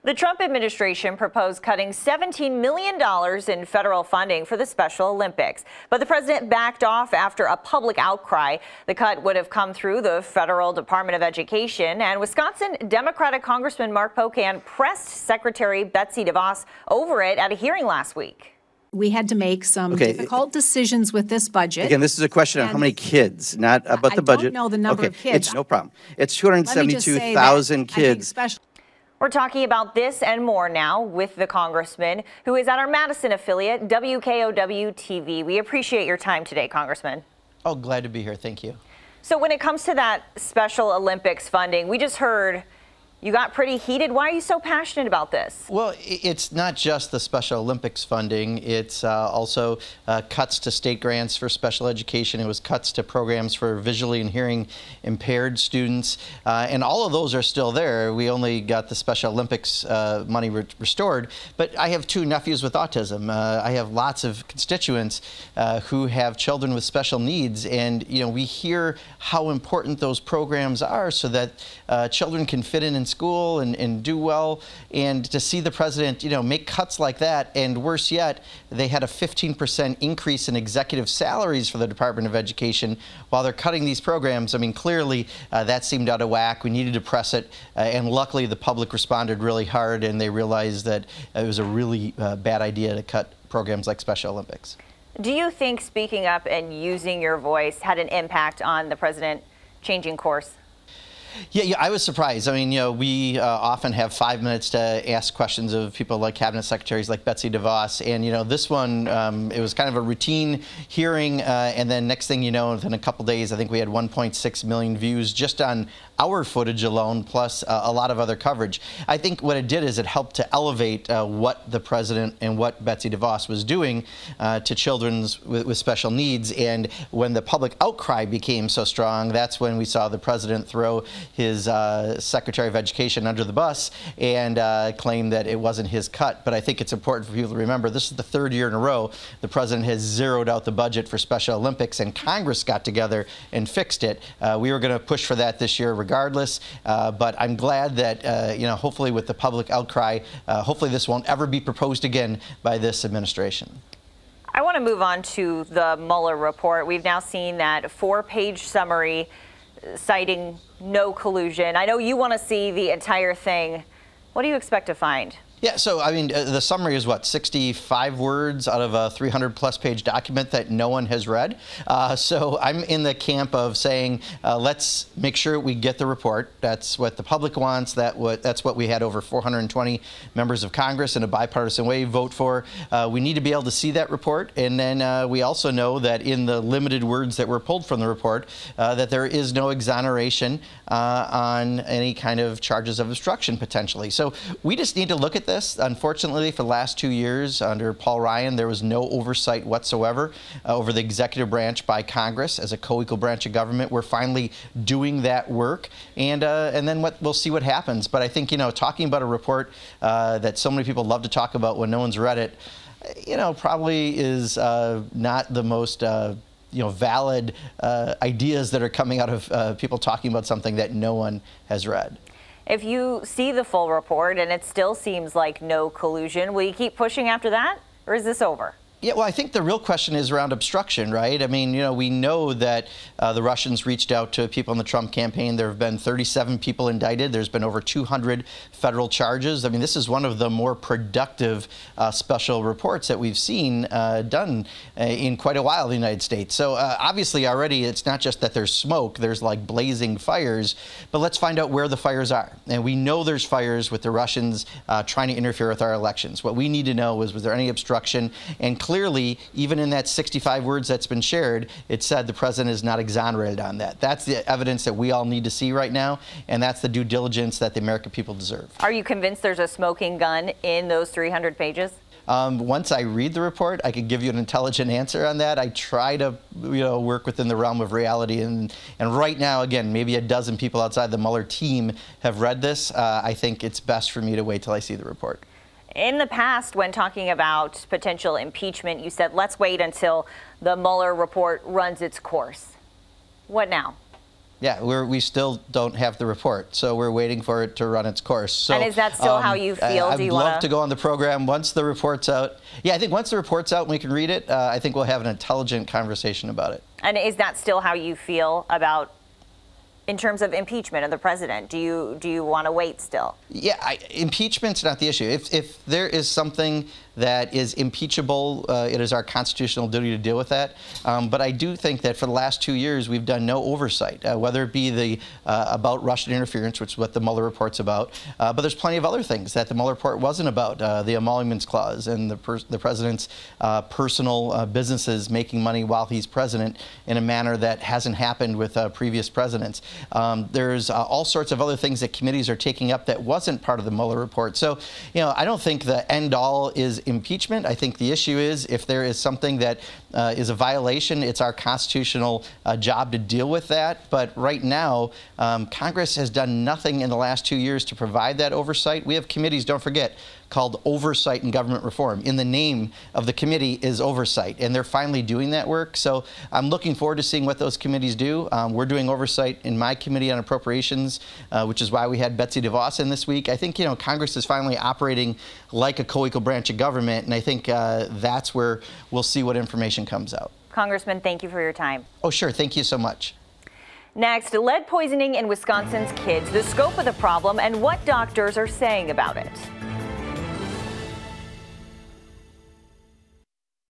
The Trump administration proposed cutting $17 million in federal funding for the Special Olympics, but the president backed off after a public outcry. The cut would have come through the federal Department of Education, and Wisconsin Democratic Congressman Mark Pocan pressed Secretary Betsy DeVos over it at a hearing last week. We had to make some difficult decisions with this budget. Again, this is a question of how many kids, not about the budget. I don't know the number of kids. It's no problem. It's 272,000 kids. We're talking about this and more now with the congressman who is at our Madison affiliate, WKOW-TV. We appreciate your time today, Congressman. Oh, glad to be here. Thank you. So when it comes to that Special Olympics funding, we just heard you got pretty heated. Why are you so passionate about this? Well, it's not just the Special Olympics funding. It's also cuts to state grants for special education. It was cuts to programs for visually and hearing impaired students. And all of those are still there. We only got the Special Olympics money restored. But I have two nephews with autism. I have lots of constituents who have children with special needs. And, you know, we hear how important those programs are so that children can fit in school and do well, and to see the president, you know, make cuts like that, and worse yet, they had a 15% increase in executive salaries for the Department of Education while they're cutting these programs. I mean, clearly that seemed out of whack. We needed to press it, and luckily the public responded really hard, and they realized that it was a really bad idea to cut programs like Special Olympics. Do you think speaking up and using your voice had an impact on the president changing course? Yeah, I was surprised. I mean, you know, we often have 5 minutes to ask questions of people like cabinet secretaries like Betsy DeVos. And, you know, this one, it was kind of a routine hearing. And then next thing you know, within a couple days, I think we had 1.6 million views just on our footage alone, plus a lot of other coverage. I think what it did is it helped to elevate what the president and what Betsy DeVos was doing to children with special needs. And when the public outcry became so strong, that's when we saw the president throw his Secretary of Education under the bus and claim that it wasn't his cut. But I think it's important for people to remember this is the third year in a row the president has zeroed out the budget for Special Olympics, and Congress got together and fixed it. We were going to push for that this year regardless, but I'm glad that, you know, hopefully with the public outcry, hopefully this won't ever be proposed again by this administration. I want to move on to the Mueller report. We've now seen that 4-page summary citing no collusion. I know you want to see the entire thing. What do you expect to find? Yeah, so I mean, the summary is what, 65 words out of a 300-plus page document that no one has read. So I'm in the camp of saying, let's make sure we get the report. That's what the public wants. That's what we had over 420 members of Congress in a bipartisan way vote for. We need to be able to see that report. And then we also know that in the limited words that were pulled from the report, that there is no exoneration on any kind of charges of obstruction potentially. So we just need to look at this. Unfortunately, for the last 2 years under Paul Ryan, there was no oversight whatsoever over the executive branch by Congress as a co-equal branch of government. We're finally doing that work, and then we'll see what happens. But I think, you know, talking about a report that so many people love to talk about when no one's read it, you know, probably is not the most you know, valid ideas that are coming out of people talking about something that no one has read. If you see the full report and it still seems like no collusion, will you keep pushing after that, or is this over? Yeah, well, I think the real question is around obstruction, right? I mean, you know, we know that the Russians reached out to people in the Trump campaign. There have been 37 people indicted. There's been over 200 federal charges. I mean, this is one of the more productive special reports that we've seen done in quite a while in the United States. So obviously already it's not just that there's smoke, there's like blazing fires, but let's find out where the fires are. And we know there's fires with the Russians trying to interfere with our elections. What we need to know is, was there any obstruction? And clearly, even in that 65 words that's been shared, it said the president is not exonerated on that. That's the evidence that we all need to see right now, and that's the due diligence that the American people deserve. Are you convinced there's a smoking gun in those 300 pages? Once I read the report, I could give you an intelligent answer on that. I try to, you know, work within the realm of reality, and right now, again, maybe a dozen people outside the Mueller team have read this. I think it's best for me to wait till I see the report. In the past, when talking about potential impeachment, you said, let's wait until the Mueller report runs its course. What now? Yeah, we still don't have the report, so we're waiting for it to run its course. So, and is that still how you feel? I'd love to go on the program once the report's out. Yeah, I think once the report's out and we can read it, I think we'll have an intelligent conversation about it. And is that still how you feel about, in terms of impeachment of the president? Do you want to wait still? Yeah, impeachment's not the issue. If there is something that is impeachable, it is our constitutional duty to deal with that. But I do think that for the last 2 years, we've done no oversight, whether it be the about Russian interference, which is what the Mueller report's about. But there's plenty of other things that the Mueller report wasn't about, the emoluments clause and the president's personal businesses making money while he's president in a manner that hasn't happened with previous presidents. There's all sorts of other things that committees are taking up that wasn't part of the Mueller report. So, I don't think the end all is impeachment. I think the issue is if there is something that is a violation, it's our constitutional job to deal with that. But right now, Congress has done nothing in the last 2 years to provide that oversight. We have committees, don't forget, called Oversight and Government Reform. In the name of the committee is oversight, and they're finally doing that work. So I'm looking forward to seeing what those committees do. We're doing oversight in my committee on appropriations, which is why we had Betsy DeVos in this week. I think, Congress is finally operating like a co-equal branch of government, and I think that's where we'll see what information comes out. Congressman, thank you for your time. Oh, sure. Thank you so much. Next, lead poisoning in Wisconsin's kids, the scope of the problem, and what doctors are saying about it.